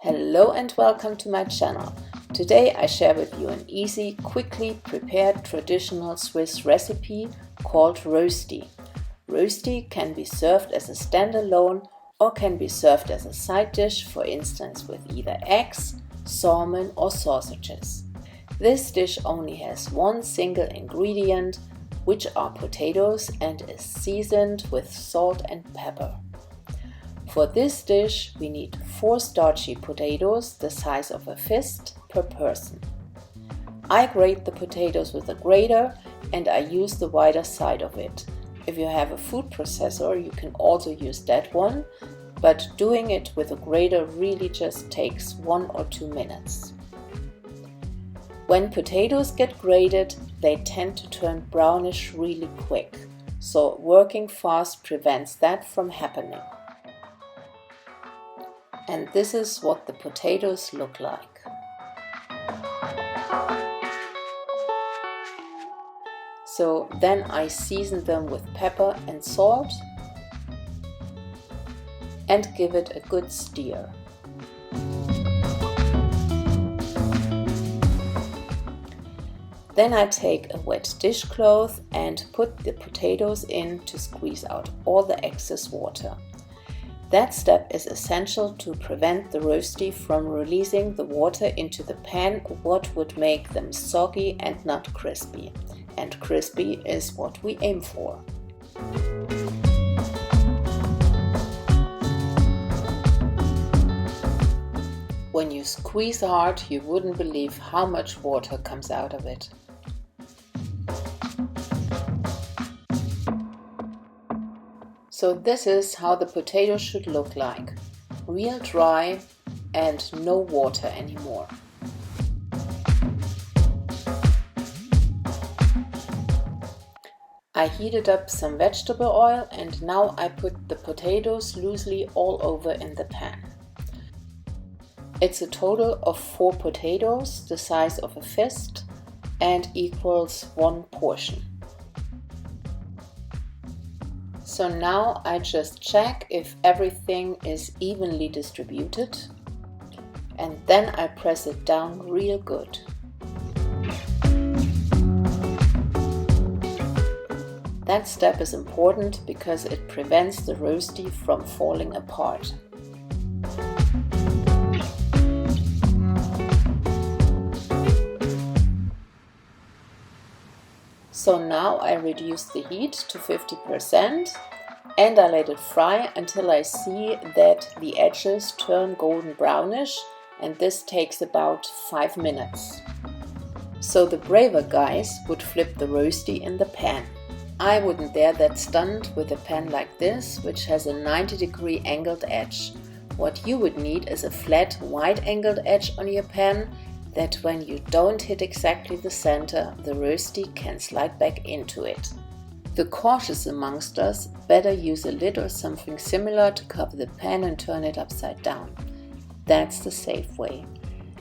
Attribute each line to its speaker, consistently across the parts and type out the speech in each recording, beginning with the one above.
Speaker 1: Hello and welcome to my channel. Today I share with you an easy, quickly prepared traditional Swiss recipe called Roesti. Roesti can be served as a standalone or can be served as a side dish, for instance with either eggs, salmon or sausages. This dish only has one single ingredient, which are potatoes, and is seasoned with salt and pepper. For this dish we need 4 starchy potatoes the size of a fist per person. I grate the potatoes with a grater and I use the wider side of it. If you have a food processor you can also use that one, but doing it with a grater really just takes 1 or 2 minutes. When potatoes get grated, they tend to turn brownish really quick, so working fast prevents that from happening. And this is what the potatoes look like. So then I season them with pepper and salt and give it a good stir. Then I take a wet dishcloth and put the potatoes in to squeeze out all the excess water. That step is essential to prevent the roesti from releasing the water into the pan, what would make them soggy and not crispy. And crispy is what we aim for. When you squeeze hard, you wouldn't believe how much water comes out of it. So this is how the potato should look like. Real dry and no water anymore. I heated up some vegetable oil and now I put the potatoes loosely all over in the pan. It's a total of 4 potatoes the size of a fist and equals 1 portion. So now I just check if everything is evenly distributed and then I press it down real good. That step is important because it prevents the roesti from falling apart. So now I reduce the heat to 50% and I let it fry until I see that the edges turn golden brownish, and this takes about 5 minutes. So the braver guys would flip the roesti in the pan. I wouldn't dare that stunt with a pan like this, which has a 90-degree angled edge. What you would need is a flat, wide-angled edge on your pan, that when you don't hit exactly the center, the roesti can slide back into it. The cautious amongst us better use a lid or something similar to cover the pan and turn it upside down. That's the safe way.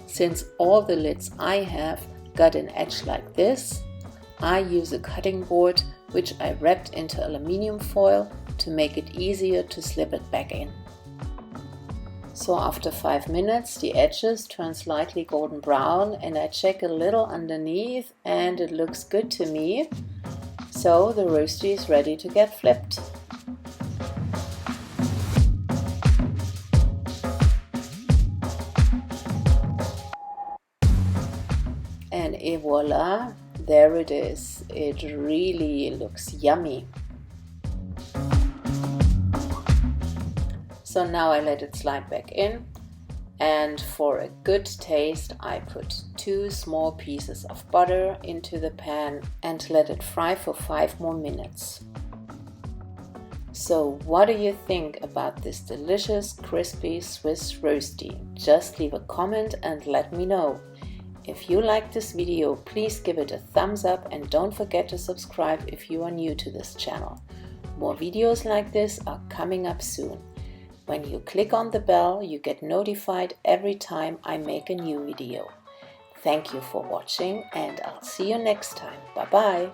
Speaker 1: Since all the lids I have got an edge like this, I use a cutting board which I wrapped into aluminium foil to make it easier to slip it back in. So after 5 minutes the edges turn slightly golden brown and I check a little underneath and it looks good to me. So the roesti is ready to get flipped. And et voila, there it is. It really looks yummy. So now I let it slide back in, and for a good taste I put 2 small pieces of butter into the pan and let it fry for 5 more minutes. So what do you think about this delicious crispy Swiss roesti? Just leave a comment and let me know. If you like this video, please give it a thumbs up and don't forget to subscribe if you are new to this channel. More videos like this are coming up soon. When you click on the bell, you get notified every time I make a new video. Thank you for watching and I'll see you next time. Bye bye!